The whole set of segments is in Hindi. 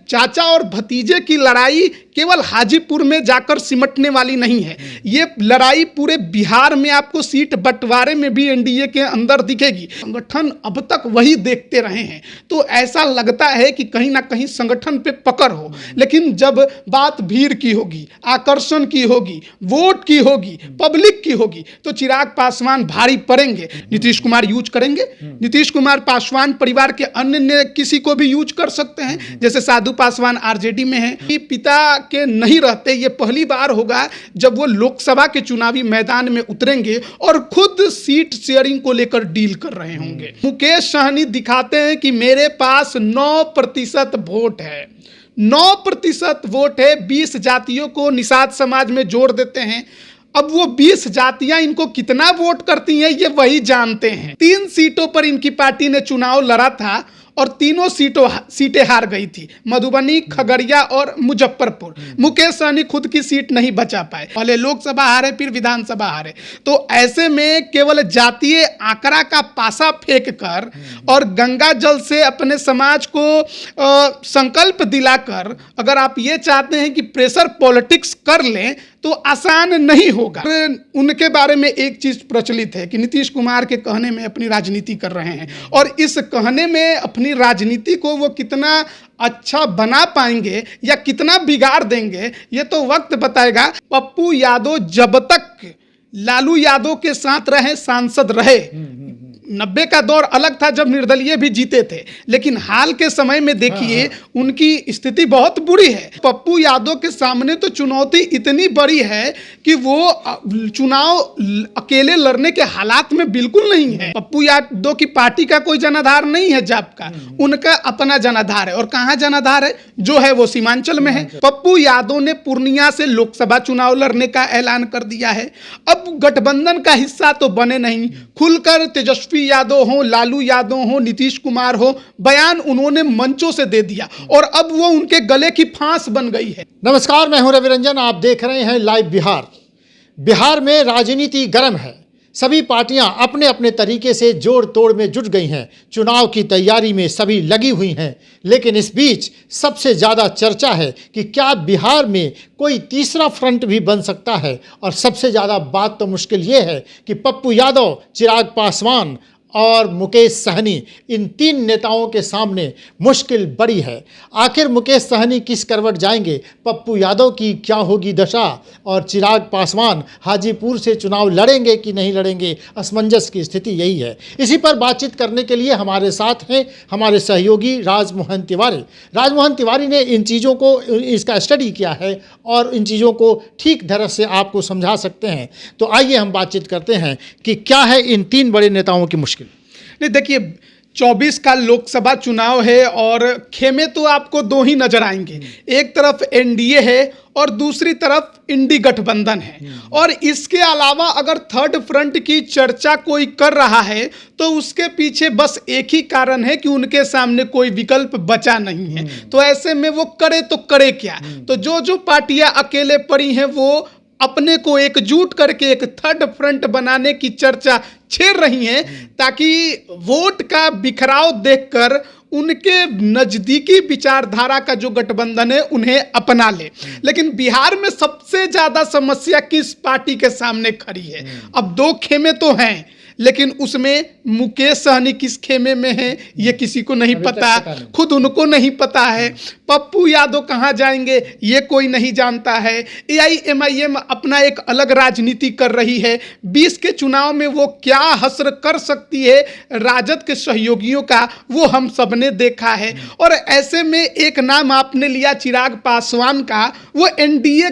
चाचा और भतीजे की लड़ाई केवल हाजीपुर में जाकर सिमटने वाली नहीं है। ये लड़ाई पूरे बिहार में आपको सीट बंटवारे में भी एनडीए के अंदर दिखेगी। संगठन अब तक वही देखते रहे हैं, तो ऐसा लगता है कि कहीं ना कहीं संगठन पे पकड़ हो, लेकिन जब बात भीड़ की होगी, आकर्षण की होगी, वोट की होगी, पब्लिक की होगी, तो चिराग पासवान भारी पड़ेंगे। नीतीश कुमार यूज करेंगे, नीतीश कुमार पासवान परिवार के अन्य किसी को भी यूज कर सकते हैं, जैसे साधु पासवान आरजेडी में है। पिता के नहीं रहते, ये पहली बार होगा जब वो लोकसभा के चुनावी मैदान में उतरेंगे और खुद सीट शेयरिंग को लेकर डील कर रहे होंगे। मुकेश सहनी दिखाते हैं कि मेरे पास 9% वोट है, 9% वोट है। 20 जातियों को निषाद समाज में जोड़ देते हैं। अब वो 20 जातियां इनको कितना वोट करती हैं ये वही जानते हैं। 3 सीटों पर इनकी पार्टी ने चुनाव लड़ा था और तीनों सीटें हार गई थी, मधुबनी, खगड़िया और मुजफ्फरपुर। मुकेश सहनी खुद की सीट नहीं बचा पाए, पहले लोकसभा हारे फिर विधानसभा हारे। तो ऐसे में केवल जातीय आंकड़ा का पासा फेंक कर और गंगा जल से अपने समाज को संकल्प दिलाकर अगर आप ये चाहते हैं कि प्रेशर पॉलिटिक्स कर लें तो आसान नहीं होगा। उनके बारे में एक चीज प्रचलित है कि नीतीश कुमार के कहने में अपनी राजनीति कर रहे हैं, और इस कहने में अपनी राजनीति को वो कितना अच्छा बना पाएंगे या कितना बिगाड़ देंगे ये तो वक्त बताएगा। पप्पू यादव जब तक लालू यादव के साथ रहे, सांसद रहे, 90 का दौर अलग था जब निर्दलीय भी जीते थे, लेकिन हाल के समय में देखिए उनकी स्थिति बहुत बुरी है। पप्पू यादव के सामने तो चुनौती इतनी बड़ी है कि वो चुनाव अकेले लड़ने के हालात में बिल्कुल नहीं है। पप्पू यादव की पार्टी का कोई जनाधार नहीं है जाप का, उनका अपना जनाधार है। और कहाँ जनाधार है? जो है वो सीमांचल में है। पप्पू यादव ने पूर्णिया से लोकसभा चुनाव लड़ने का ऐलान कर दिया है। अब गठबंधन का हिस्सा तो बने नहीं, खुलकर तेजस्वी यादव हो, लालू यादव हो, नीतीश कुमार हो, बयान उन्होंने मंचों से दे दिया और अब वो उनके गले की फांस बन गई है। नमस्कार, मैं हूं रवि रंजन, आप देख रहे हैं लाइव बिहार। बिहार में राजनीति गर्म है, सभी पार्टियां अपने अपने तरीके से जोड़ तोड़ में जुट गई हैं, चुनाव की तैयारी में सभी लगी हुई हैं। लेकिन इस बीच सबसे ज़्यादा चर्चा है कि क्या बिहार में कोई तीसरा फ्रंट भी बन सकता है। और सबसे ज़्यादा बात तो मुश्किल ये है कि पप्पू यादव, चिराग पासवान और मुकेश सहनी, इन 3 नेताओं के सामने मुश्किल बड़ी है। आखिर मुकेश सहनी किस करवट जाएंगे, पप्पू यादव की क्या होगी दशा और चिराग पासवान हाजीपुर से चुनाव लड़ेंगे कि नहीं लड़ेंगे, असमंजस की स्थिति यही है। इसी पर बातचीत करने के लिए हमारे साथ हैं हमारे सहयोगी राजमोहन तिवारी। राजमोहन तिवारी ने इन चीज़ों को, इसका स्टडी किया है और इन चीज़ों को ठीक तरह से आपको समझा सकते हैं। तो आइए हम बातचीत करते हैं कि क्या है इन 3 बड़े नेताओं की मुश्किल। नहीं, देखिए 24 का लोकसभा चुनाव है और खेमे तो आपको 2 ही नजर आएंगे। एक तरफ एनडीए है और दूसरी तरफ इंडी गठबंधन है। और इसके अलावा अगर थर्ड फ्रंट की चर्चा कोई कर रहा है तो उसके पीछे बस एक ही कारण है कि उनके सामने कोई विकल्प बचा नहीं है। तो ऐसे में वो करे तो करे क्या? तो जो पार्टियां अकेले पड़ी हैं वो अपने को एकजुट करके एक थर्ड फ्रंट बनाने की चर्चा छेड़ रही हैं ताकि वोट का बिखराव देखकर उनके नजदीकी विचारधारा का जो गठबंधन है उन्हें अपना ले। लेकिन बिहार में सबसे ज्यादा समस्या किस पार्टी के सामने खड़ी है? अब 2 खेमे तो हैं, लेकिन उसमें मुकेश सहनी किस खेमे में है ये किसी को नहीं पता, खुद उनको नहीं पता है। पप्पू यादव कहाँ जाएंगे ये कोई नहीं जानता है। एआईएमआईएम अपना एक अलग राजनीति कर रही है। 20 के चुनाव में वो क्या हश्र कर सकती है राजद के सहयोगियों का, वो हम सब ने देखा है। और ऐसे में एक नाम आपने लिया चिराग पासवान का, वो एनडीए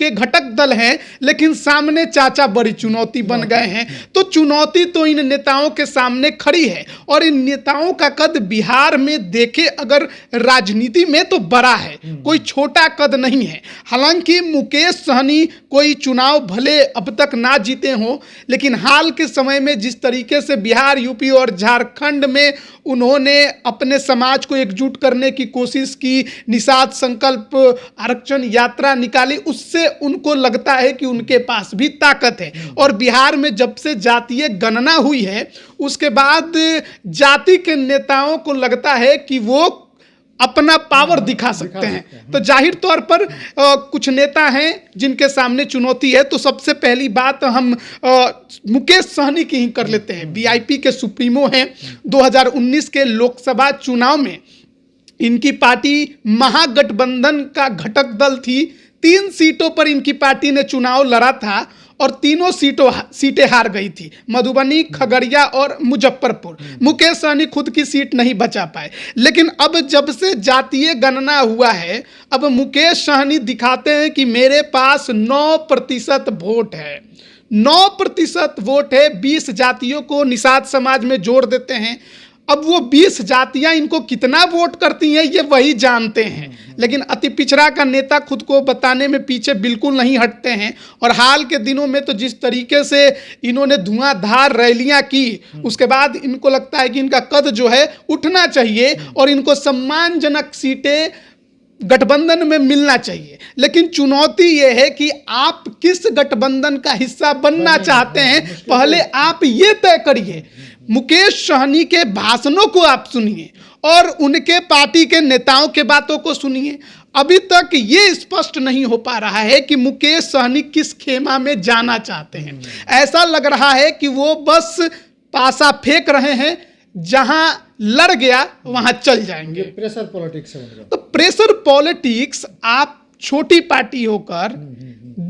के घटक दल हैं, लेकिन सामने चाचा बड़ी चुनौती बन गए हैं। तो चुनौती तो इन नेताओं के सामने खड़ी है और इन नेताओं का कद बिहार में देखे अगर राजनीति में तो बड़ा है, कोई छोटा कद नहीं है। हालांकि मुकेश सहनी कोई चुनाव भले अब तक ना जीते हों, लेकिन हाल के समय में जिस तरीके से बिहार, यूपी और झारखंड में उन्होंने अपने समाज को एकजुट करने की कोशिश की, निषाद संकल्प आरक्षण यात्रा निकाली, उससे उनको लगता है कि उनके पास भी ताकत है। और बिहार में जब से जातीय गणना हुई है उसके बाद जाति के नेताओं को लगता है कि वो अपना पावर दिखा सकते हैं। तो जाहिर तौर पर कुछ नेता हैं जिनके सामने चुनौती है। तो सबसे पहली बात हम मुकेश सहनी की ही कर लेते हैं। वीआईपी के सुप्रीमो हैं। 2019 के लोकसभा चुनाव में इनकी पार्टी महागठबंधन का घटक दल थी। 3 सीटों पर इनकी पार्टी ने चुनाव लड़ा था और तीनों सीटें हार गई थी, मधुबनी, खगड़िया और मुजफ्फरपुर। मुकेश सहनी खुद की सीट नहीं बचा पाए। लेकिन अब जब से जातीय गणना हुआ है, अब मुकेश सहनी दिखाते हैं कि मेरे पास 9% वोट है। 9% वोट है। 20 जातियों को निषाद समाज में जोड़ देते हैं। अब वो 20 जातियां इनको कितना वोट करती हैं ये वही जानते हैं। लेकिन अति पिछड़ा का नेता खुद को बताने में पीछे बिल्कुल नहीं हटते हैं। और हाल के दिनों में तो जिस तरीके से इन्होंने धुआंधार रैलियां की, उसके बाद इनको लगता है कि इनका कद जो है उठना चाहिए और इनको सम्मानजनक सीटें गठबंधन में मिलना चाहिए। लेकिन चुनौती यह है कि आप किस गठबंधन का हिस्सा बनना चाहते हैं, पहले आप ये तय करिए। मुकेश सहनी के भाषणों को आप सुनिए और उनके पार्टी के नेताओं के बातों को सुनिए। अभी तक ये स्पष्ट नहीं हो पा रहा है कि मुकेश सहनी किस खेमा में जाना चाहते हैं। ऐसा लग रहा है कि वो बस पासा फेंक रहे हैं, जहां लड़ गया वहां चल जाएंगे। प्रेशर पॉलिटिक्स है। तो प्रेशर पॉलिटिक्स आप छोटी पार्टी होकर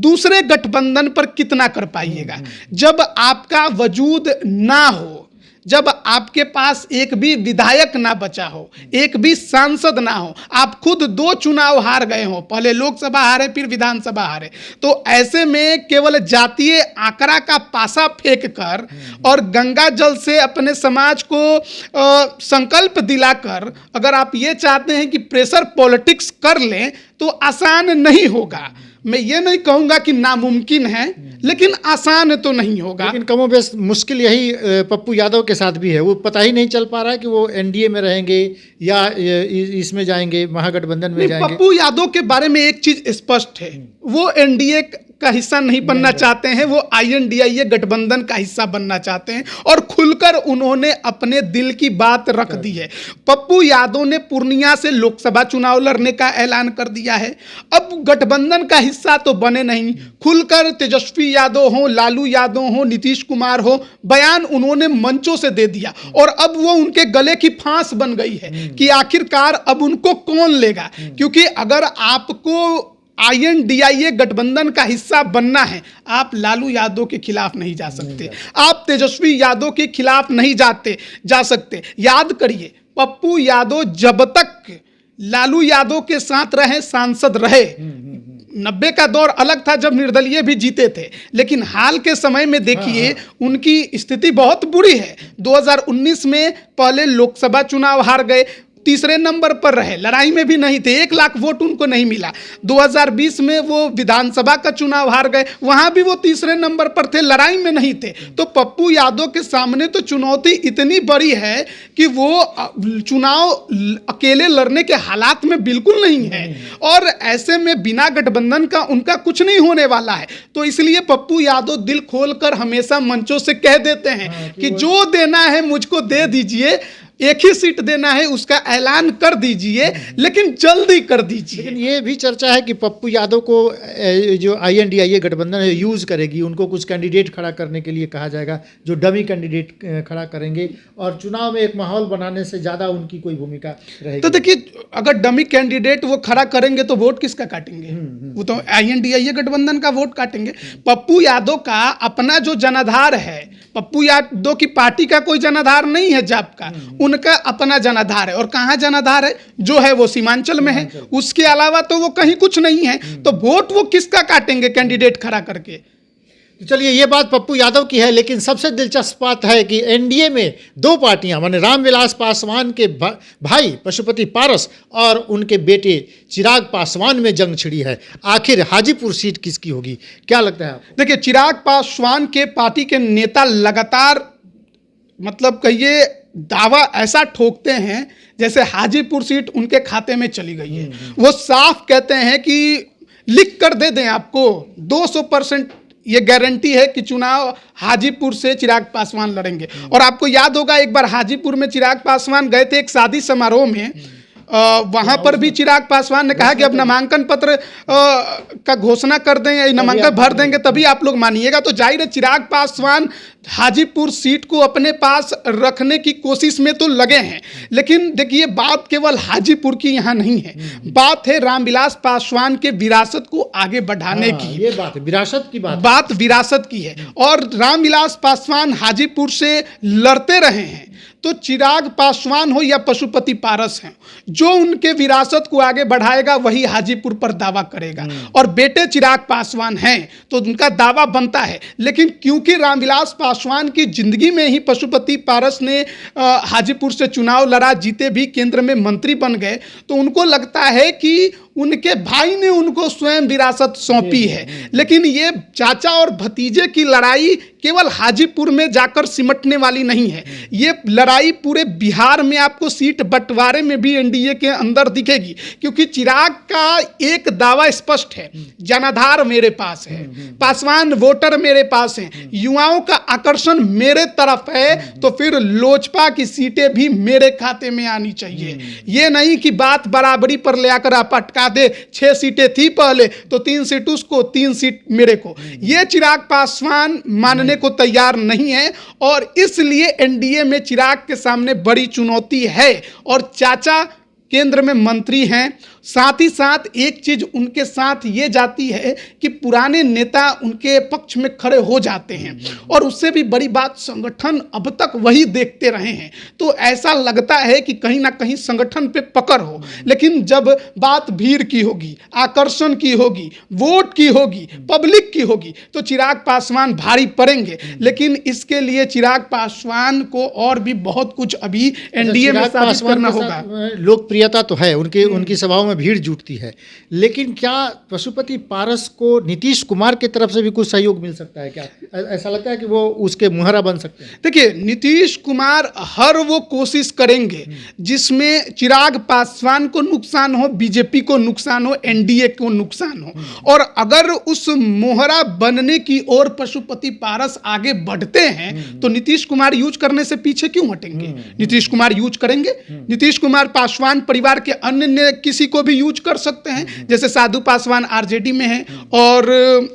दूसरे गठबंधन पर कितना कर पाइएगा? जब आपका वजूद ना हो, जब आपके पास एक भी विधायक ना बचा हो, एक भी सांसद ना हो, आप खुद 2 चुनाव हार गए हो, पहले लोकसभा हारे फिर विधानसभा हारे, तो ऐसे में केवल जातीय आंकड़ा का पासा फेंक कर और गंगा जल से अपने समाज को संकल्प दिलाकर अगर आप ये चाहते हैं कि प्रेशर पॉलिटिक्स कर लें तो आसान नहीं होगा। मैं ये नहीं कहूंगा कि नामुमकिन है, लेकिन आसान तो नहीं होगा। लेकिन कमोबेश मुश्किल यही पप्पू यादव के साथ भी है। वो पता ही नहीं चल पा रहा है कि वो एनडीए में रहेंगे या इसमें जाएंगे, महागठबंधन में जाएंगे। पप्पू यादव के बारे में एक चीज स्पष्ट है, वो एनडीए का हिस्सा नहीं बनना चाहते हैं, वो INDIA गठबंधन का हिस्सा बनना चाहते हैं और खुलकर उन्होंने अपने दिल की बात रख दी है। पप्पू यादव ने पूर्णिया से लोकसभा चुनाव लड़ने का ऐलान कर दिया है। अब गठबंधन का हिस्सा तो बने नहीं, खुलकर तेजस्वी यादव हो, लालू यादव हो, नीतीश कुमार हो, बयान उन्होंने मंचों से दे दिया और अब वो उनके गले की फांस बन गई है कि आखिरकार अब उनको कौन लेगा। क्योंकि अगर आपको INDIA गठबंधन का हिस्सा बनना है, आप लालू यादव के खिलाफ नहीं जा सकते, आप तेजस्वी यादव के खिलाफ नहीं जा सकते। याद करिए, पप्पू यादव जब तक लालू यादव के साथ रहे, सांसद रहे, 90 का दौर अलग था जब निर्दलीय भी जीते थे, लेकिन हाल के समय में देखिए उनकी स्थिति बहुत बुरी है। 2019 में पहले लोकसभा चुनाव हार गए, तीसरे नंबर पर रहे, लड़ाई में भी नहीं थे, 1 लाख वोट उनको नहीं मिला। 2020 में वो विधानसभा का चुनाव हार गए, वहां भी वो तीसरे नंबर पर थे, लड़ाई में नहीं थे। तो पप्पू यादव के सामने तो चुनौती इतनी बड़ी है कि वो चुनाव अकेले लड़ने के हालात में बिल्कुल नहीं है और ऐसे में बिना गठबंधन का उनका कुछ नहीं होने वाला है। तो इसलिए पप्पू यादव दिल खोलकर हमेशा मंचों से कह देते हैं कि जो देना है मुझको दे दीजिए, एक ही सीट देना है उसका ऐलान कर दीजिए, लेकिन जल्दी कर दीजिए। लेकिन ये भी चर्चा है कि पप्पू यादव को जो INDIA गठबंधन है यूज़ करेगी, उनको कुछ कैंडिडेट खड़ा करने के लिए कहा जाएगा, जो डमी कैंडिडेट खड़ा करेंगे और चुनाव में एक माहौल बनाने से ज़्यादा उनकी कोई भूमिका रहेगी। तो देखिए, अगर डमी कैंडिडेट वो खड़ा करेंगे तो वोट किसका काटेंगे? वो तो INDIA गठबंधन का वोट काटेंगे। पप्पू यादव का अपना जो जनाधार है, पप्पू यादव की पार्टी का कोई जनाधार नहीं है जाप का, उनका अपना जनाधार है। और कहाँ जनाधार है? जो है वो सीमांचल में है, उसके अलावा तो वो कहीं कुछ नहीं है। तो वोट वो किसका काटेंगे कैंडिडेट खड़ा करके? तो चलिए, ये बात पप्पू यादव की है, लेकिन सबसे दिलचस्प बात है कि एनडीए में 2 पार्टियां माने रामविलास पासवान के भाई पशुपति पारस और उनके बेटे चिराग पासवान में जंग छिड़ी है। आखिर हाजीपुर सीट किसकी होगी, क्या लगता है आपको? देखिए, चिराग पासवान के पार्टी के नेता लगातार मतलब कहिए दावा ऐसा ठोकते हैं जैसे हाजीपुर सीट उनके खाते में चली गई है। वो साफ कहते हैं कि लिख कर दे दें आपको, 200% ये गारंटी है कि चुनाव हाजीपुर से चिराग पासवान लड़ेंगे। और आपको याद होगा एक बार हाजीपुर में चिराग पासवान गए थे एक शादी समारोह में, वहां पर भी चिराग पासवान ने कहा कि अब नामांकन पत्र का घोषणा कर दें, नामांकन भर देंगे तभी आप लोग मानिएगा। तो जाहिर है चिराग पासवान हाजीपुर सीट को अपने पास रखने की कोशिश में तो लगे हैं, लेकिन देखिए बात केवल हाजीपुर की यहाँ नहीं है, बात है रामविलास पासवान के विरासत को आगे बढ़ाने की। ये बात है, विरासत की बात विरासत की है। और रामविलास पासवान हाजीपुर से लड़ते रहे हैं, तो चिराग पासवान हो या पशुपति पारस हैं, जो उनके विरासत को आगे बढ़ाएगा वही हाजीपुर पर दावा करेगा। और बेटे चिराग पासवान हैं तो उनका दावा बनता है, लेकिन क्योंकि रामविलास पासवान की जिंदगी में ही पशुपति पारस ने हाजीपुर से चुनाव लड़ा, जीते भी, केंद्र में मंत्री बन गए, तो उनको लगता है कि उनके भाई ने उनको स्वयं विरासत सौंपी है। लेकिन ये चाचा और भतीजे की लड़ाई केवल हाजीपुर में जाकर सिमटने वाली नहीं है, ये लड़ाई पूरे बिहार में आपको सीट बंटवारे में भी एनडीए के अंदर दिखेगी। क्योंकि चिराग का एक दावा स्पष्ट है, जनाधार मेरे पास है, पासवान वोटर मेरे पास हैं, युवाओं का आकर्षण मेरे तरफ है, तो फिर लोजपा की सीटें भी मेरे खाते में आनी चाहिए। ये नहीं कि बात बराबरी पर ले आकर आप अटका दे, 6 सीटें थी पहले तो 3 सीट उसको, 3 सीट मेरे को। ये चिराग पासवान मानने को तैयार नहीं है, और इसलिए एनडीए में चिराग के सामने बड़ी चुनौती है। और चाचा केंद्र में मंत्री हैं, साथ ही साथ एक चीज उनके साथ ये जाती है कि पुराने नेता उनके पक्ष में खड़े हो जाते हैं, और उससे भी बड़ी बात संगठन अब तक वही देखते रहे हैं, तो ऐसा लगता है कि कहीं ना कहीं संगठन पे पकड़ हो। लेकिन जब बात भीड़ की होगी, आकर्षण की होगी, वोट की होगी, पब्लिक की होगी, तो चिराग पासवान भारी पड़ेंगे। लेकिन इसके लिए चिराग पासवान को और भी बहुत कुछ अभी एनडीए में साबित करना होगा। लोकप्रियता तो है उनकी सभाओं में भीड़ जुटती है, लेकिन क्या पशुपति पारस को नीतीश कुमार की तरफ से भी कुछ सहयोग मिल सकता है? क्या ऐसा लगता है कि वो उसके मुहरा बन सकते हैं? देखिए, नीतीश कुमार हर वो कोशिश करेंगे जिसमें चिराग पासवान को नुकसान हो, बीजेपी को नुकसान हो, एनडीए को नुकसान हो। और अगर उस मोहरा बनने की ओर पशुपति पारस आगे बढ़ते हैं तो नीतीश कुमार यूज करने से पीछे क्यों हटेंगे? नीतीश कुमार यूज करेंगे। नीतीश कुमार पासवान परिवार के अन्य किसी को भी यूज कर सकते हैं, जैसे साधु पासवान आरजेडी में है, और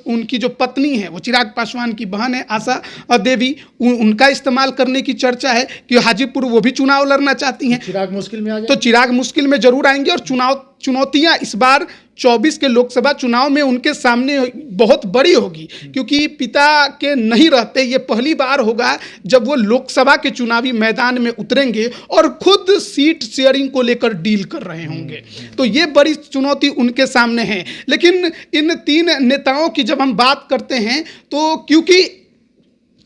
उनकी जो पत्नी है वो चिराग पासवान की बहन है आशा देवी, उनका इस्तेमाल करने की चर्चा है कि हाजीपुर वो भी चुनाव लड़ना चाहती हैं। चिराग मुश्किल में आ जाए तो चिराग मुश्किल में जरूर आएंगे, और चुनौतियां इस बार 24 के लोकसभा चुनाव में उनके सामने बहुत बड़ी होगी, क्योंकि पिता के नहीं रहते ये पहली बार होगा जब वो लोकसभा के चुनावी मैदान में उतरेंगे और खुद सीट शेयरिंग को लेकर डील कर रहे होंगे। तो ये बड़ी चुनौती उनके सामने है। लेकिन इन 3 नेताओं की जब हम बात करते हैं, तो क्योंकि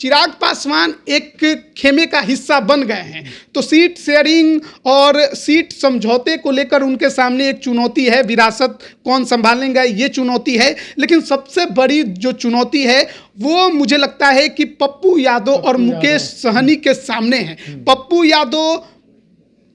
चिराग पासवान एक खेमे का हिस्सा बन गए हैं, तो सीट शेयरिंग और सीट समझौते को लेकर उनके सामने एक चुनौती है। विरासत कौन संभालेगा, ये चुनौती है। लेकिन सबसे बड़ी जो चुनौती है वो मुझे लगता है कि पप्पू यादव और मुकेश सहनी के सामने है। पप्पू यादव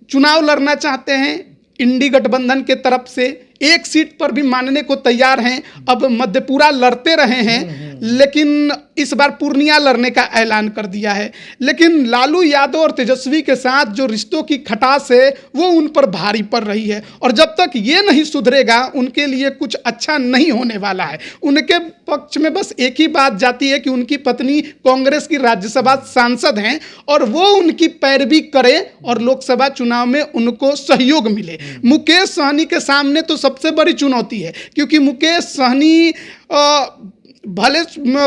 चुनाव लड़ना चाहते हैं इंडी गठबंधन के तरफ से, एक सीट पर भी मानने को तैयार हैं। अब मधेपुरा लड़ते रहे हैं, लेकिन इस बार पूर्णिया लड़ने का ऐलान कर दिया है। लेकिन लालू यादव और तेजस्वी के साथ जो रिश्तों की खटास है वो उन पर भारी पड़ रही है, और जब तक ये नहीं सुधरेगा उनके लिए कुछ अच्छा नहीं होने वाला है। उनके पक्ष में बस एक ही बात जाती है कि उनकी पत्नी कांग्रेस की राज्यसभा सांसद हैं, और वो उनकी पैरवी करे और लोकसभा चुनाव में उनको सहयोग मिले। मुकेश सहनी के सामने तो सबसे बड़ी चुनौती है, क्योंकि मुकेश सहनी भले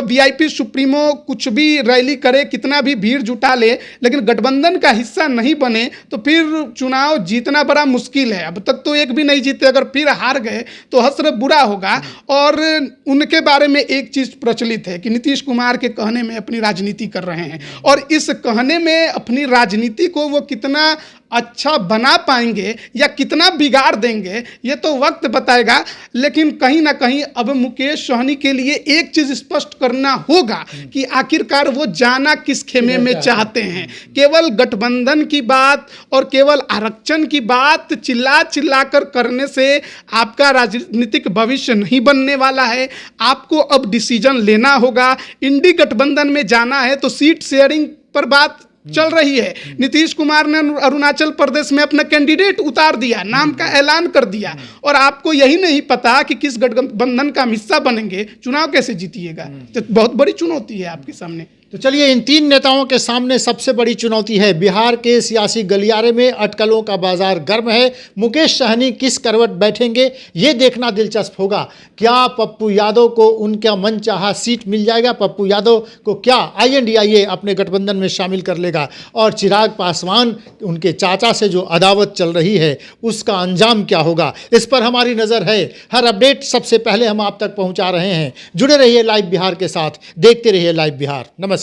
वीआईपी सुप्रीमो कुछ भी रैली करे, कितना भी भीड़ जुटा ले, लेकिन गठबंधन का हिस्सा नहीं बने तो फिर चुनाव जीतना बड़ा मुश्किल है। अब तक तो एक भी नहीं जीते, अगर फिर हार गए तो हसर बुरा होगा। और उनके बारे में एक चीज़ प्रचलित है कि नीतीश कुमार के कहने में अपनी राजनीति कर रहे हैं, और इस कहने में अपनी राजनीति को वो कितना अच्छा बना पाएंगे या कितना बिगाड़ देंगे ये तो वक्त बताएगा। लेकिन कहीं ना कहीं अब मुकेश सहनी के लिए एक चीज स्पष्ट करना होगा कि आखिरकार वो जाना किस खेमे में चाहते हैं। केवल गठबंधन की बात और केवल आरक्षण की बात चिल्ला चिल्ला कर करने से आपका राजनीतिक भविष्य नहीं बनने वाला है। आपको अब डिसीजन लेना होगा। इंडी गठबंधन में जाना है तो सीट शेयरिंग पर बात चल रही है। नीतीश कुमार ने अरुणाचल प्रदेश में अपना कैंडिडेट उतार दिया, नाम का ऐलान कर दिया, और आपको यही नहीं पता कि किस गठबंधन का हिस्सा बनेंगे, चुनाव कैसे जीतिएगा। तो बहुत बड़ी चुनौती है आपके सामने। तो चलिए, इन तीन नेताओं के सामने सबसे बड़ी चुनौती है। बिहार के सियासी गलियारे में अटकलों का बाजार गर्म है। मुकेश सहनी किस करवट बैठेंगे, ये देखना दिलचस्प होगा। क्या पप्पू यादव को उनका मनचाहा सीट मिल जाएगा? पप्पू यादव को क्या INDIA अपने गठबंधन में शामिल कर लेगा? और चिराग पासवान, उनके चाचा से जो अदावत चल रही है, उसका अंजाम क्या होगा? इस पर हमारी नज़र है। हर अपडेट सबसे पहले हम आप तक पहुंचा रहे हैं। जुड़े रहिए लाइव बिहार के साथ, देखते रहिए लाइव बिहार। नमस्कार।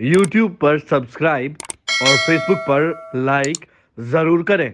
YouTube पर सब्सक्राइब और Facebook पर लाइक जरूर करें।